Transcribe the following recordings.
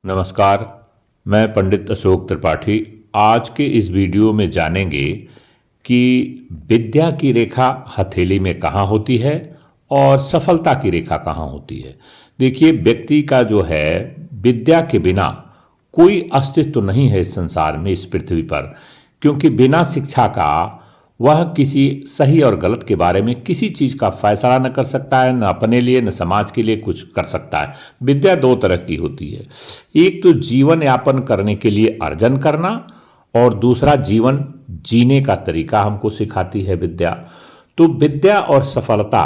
नमस्कार, मैं पंडित अशोक त्रिपाठी। आज के इस वीडियो में जानेंगे कि विद्या की रेखा हथेली में कहाँ होती है और सफलता की रेखा कहाँ होती है। देखिए, व्यक्ति का जो है विद्या के बिना कोई अस्तित्व नहीं है इस संसार में, इस पृथ्वी पर, क्योंकि बिना शिक्षा का वह किसी सही और गलत के बारे में किसी चीज़ का फैसला न कर सकता है, न अपने लिए न समाज के लिए कुछ कर सकता है। विद्या दो तरह की होती है, एक तो जीवन यापन करने के लिए अर्जन करना और दूसरा जीवन जीने का तरीका हमको सिखाती है विद्या। तो विद्या और सफलता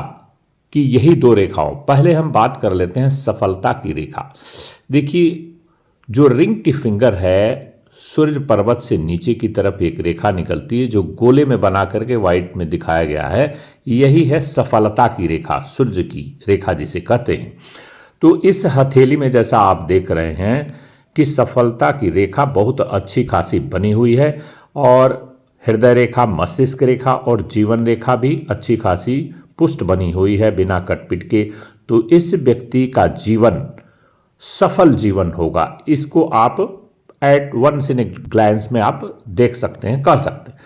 की यही दो रेखाओं। पहले हम बात कर लेते हैं सफलता की रेखा। देखिए, जो रिंग की फिंगर है, सूर्य पर्वत से नीचे की तरफ एक रेखा निकलती है जो गोले में बना करके व्हाइट में दिखाया गया है, यही है सफलता की रेखा, सूर्य की रेखा जिसे कहते हैं। तो इस हथेली में जैसा आप देख रहे हैं कि सफलता की रेखा बहुत अच्छी खासी बनी हुई है और हृदय रेखा, मस्तिष्क रेखा और जीवन रेखा भी अच्छी खासी पुष्ट बनी हुई है बिना कटपिट के। तो इस व्यक्ति का जीवन सफल जीवन होगा, इसको आप at once in a glance में आप देख सकते हैं, कह सकते हैं।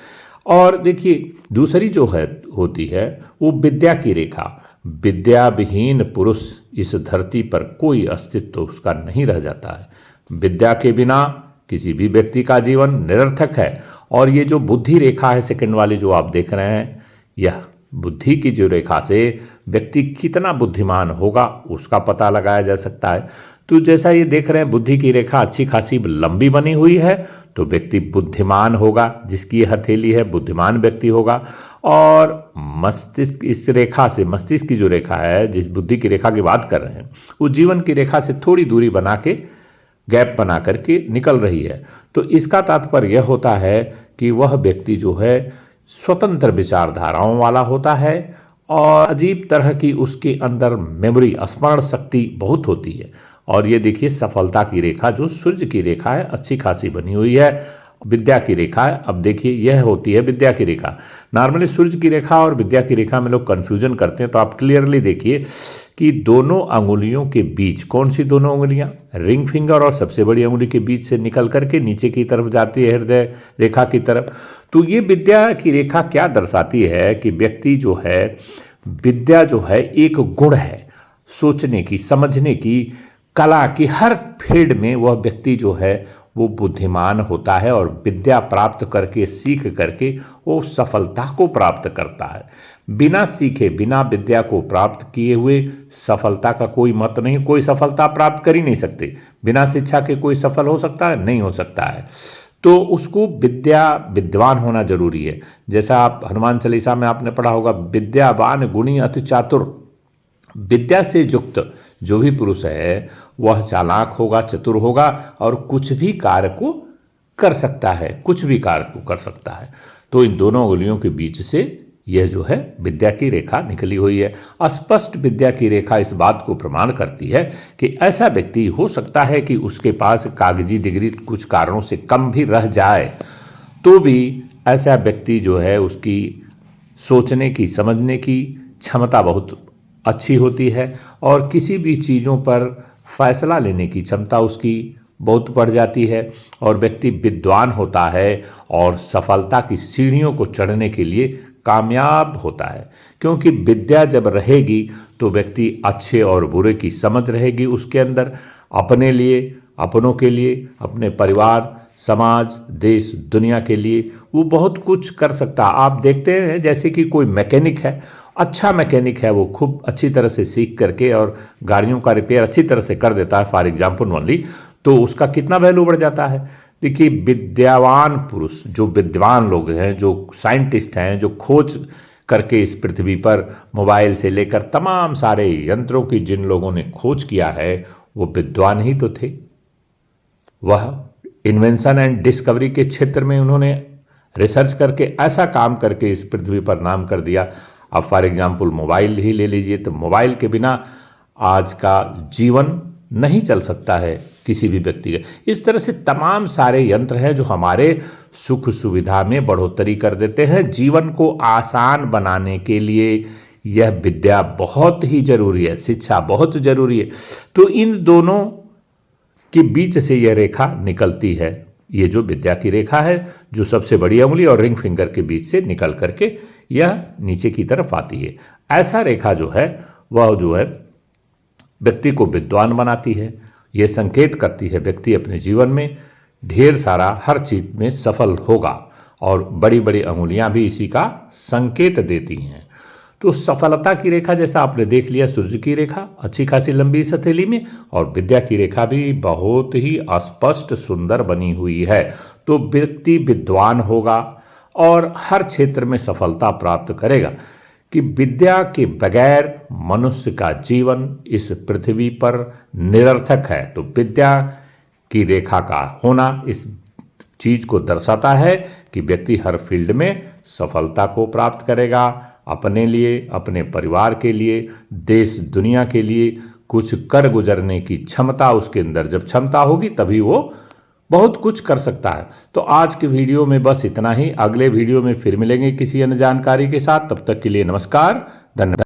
और देखिए, दूसरी जो है होती है वो विद्या की रेखा। विद्या विहीन पुरुष इस धरती पर कोई अस्तित्व उसका नहीं रह जाता है। विद्या के बिना किसी भी व्यक्ति का जीवन निरर्थक है। और ये जो बुद्धि रेखा है सेकंड वाली जो आप देख रहे हैं, यह बुद्धि की जो रेखा से व्यक्ति कितना बुद्धिमान होगा उसका पता लगाया जा सकता है। तो जैसा ये देख रहे हैं, बुद्धि की रेखा अच्छी खासी लंबी बनी हुई है, तो व्यक्ति बुद्धिमान होगा, जिसकी ये हथेली है बुद्धिमान व्यक्ति होगा। और मस्तिष्क, इस रेखा से, मस्तिष्क की जो रेखा है, जिस बुद्धि की रेखा की बात कर रहे हैं, वो जीवन की रेखा से थोड़ी दूरी बना के, गैप बना करके निकल रही है। तो इसका तात्पर्य यह होता है कि वह व्यक्ति जो है स्वतंत्र विचारधाराओं वाला होता है और अजीब तरह की उसके अंदर मेमोरी, स्मरण शक्ति बहुत होती है। और ये देखिए, सफलता की रेखा जो सूर्य की रेखा है अच्छी खासी बनी हुई है, विद्या की रेखा है। अब देखिए, यह होती है विद्या की रेखा। नॉर्मली सूर्य की रेखा और विद्या की रेखा में लोग कन्फ्यूजन करते हैं, तो आप क्लियरली देखिए कि दोनों अंगुलियों के बीच, कौन सी दोनों उंगलियां, रिंग फिंगर और सबसे बड़ी अंगुली के बीच से निकल करके नीचे की तरफ जाती है हृदय रेखा की तरफ। तो ये विद्या की रेखा क्या दर्शाती है कि व्यक्ति जो है, विद्या जो है एक गुण है, सोचने की, समझने की, कला की, हर फील्ड में वह व्यक्ति जो है वो बुद्धिमान होता है और विद्या प्राप्त करके, सीख करके वो सफलता को प्राप्त करता है। बिना सीखे, बिना विद्या को प्राप्त किए हुए सफलता का कोई मत नहीं। कोई सफलता प्राप्त कर ही नहीं सकते। बिना शिक्षा के कोई सफल हो सकता है? नहीं हो सकता है। तो उसको विद्वान होना जरूरी है। जैसा आप हनुमान चालीसा में आपने पढ़ा होगा, विद्यावान गुणी अति चातुर। विद्या से युक्त जो भी पुरुष है वह चालाक होगा, चतुर होगा और कुछ भी कार्य को कर सकता है, कुछ भी कार्य को कर सकता है। तो इन दोनों उंगलियों के बीच से यह जो है विद्या की रेखा निकली हुई है। स्पष्ट विद्या की रेखा इस बात को प्रमाण करती है कि ऐसा व्यक्ति हो सकता है कि उसके पास कागजी डिग्री कुछ कारणों से कम भी रह जाए, तो भी ऐसा व्यक्ति जो है उसकी सोचने की, समझने की क्षमता बहुत अच्छी होती है और किसी भी चीज़ों पर फैसला लेने की क्षमता उसकी बहुत बढ़ जाती है और व्यक्ति विद्वान होता है और सफलता की सीढ़ियों को चढ़ने के लिए कामयाब होता है। क्योंकि विद्या जब रहेगी तो व्यक्ति अच्छे और बुरे की समझ रहेगी उसके अंदर, अपने लिए, अपनों के लिए, अपने परिवार, समाज, देश, दुनिया के लिए वो बहुत कुछ कर सकता है। आप देखते हैं जैसे कि कोई मैकेनिक है, अच्छा मैकेनिक है, वो खूब अच्छी तरह से सीख करके और गाड़ियों का रिपेयर अच्छी तरह से कर देता है, फॉर एग्जाम्पल ओनली, तो उसका कितना वैल्यू बढ़ जाता है। देखिए, विद्यावान पुरुष, जो विद्वान लोग हैं, जो साइंटिस्ट हैं, जो खोज करके इस पृथ्वी पर मोबाइल से लेकर तमाम सारे यंत्रों की जिन लोगों ने खोज किया है, वो विद्वान ही तो थे। वह इन्वेंशन एंड डिस्कवरी के क्षेत्र में उन्होंने रिसर्च करके ऐसा काम करके इस पृथ्वी पर नाम कर दिया। अब फॉर एग्जाम्पल मोबाइल ही ले लीजिए, तो मोबाइल के बिना आज का जीवन नहीं चल सकता है किसी भी व्यक्ति का। इस तरह से तमाम सारे यंत्र हैं जो हमारे सुख सुविधा में बढ़ोतरी कर देते हैं। जीवन को आसान बनाने के लिए यह विद्या बहुत ही जरूरी है, शिक्षा बहुत जरूरी है। तो इन दोनों कि बीच से यह रेखा निकलती है। ये जो विद्या की रेखा है, जो सबसे बड़ी उंगली और रिंग फिंगर के बीच से निकल करके यह नीचे की तरफ आती है। ऐसा रेखा जो है वह जो है व्यक्ति को विद्वान बनाती है। यह संकेत करती है व्यक्ति अपने जीवन में ढेर सारा हर चीज में सफल होगा, और बड़ी बड़ी अंगुलियां भी इसी का संकेत देती हैं। तो सफलता की रेखा जैसा आपने देख लिया, सूर्य की रेखा अच्छी खासी लंबी इस हथेली में, और विद्या की रेखा भी बहुत ही स्पष्ट सुंदर बनी हुई है। तो व्यक्ति विद्वान होगा और हर क्षेत्र में सफलता प्राप्त करेगा। कि विद्या के बगैर मनुष्य का जीवन इस पृथ्वी पर निरर्थक है। तो विद्या की रेखा का होना इस चीज को दर्शाता है कि व्यक्ति हर फील्ड में सफलता को प्राप्त करेगा, अपने लिए, अपने परिवार के लिए, देश दुनिया के लिए कुछ कर गुजरने की क्षमता उसके अंदर जब क्षमता होगी तभी वो बहुत कुछ कर सकता है। तो आज के वीडियो में बस इतना ही। अगले वीडियो में फिर मिलेंगे किसी अन्य जानकारी के साथ। तब तक के लिए नमस्कार, धन्यवाद।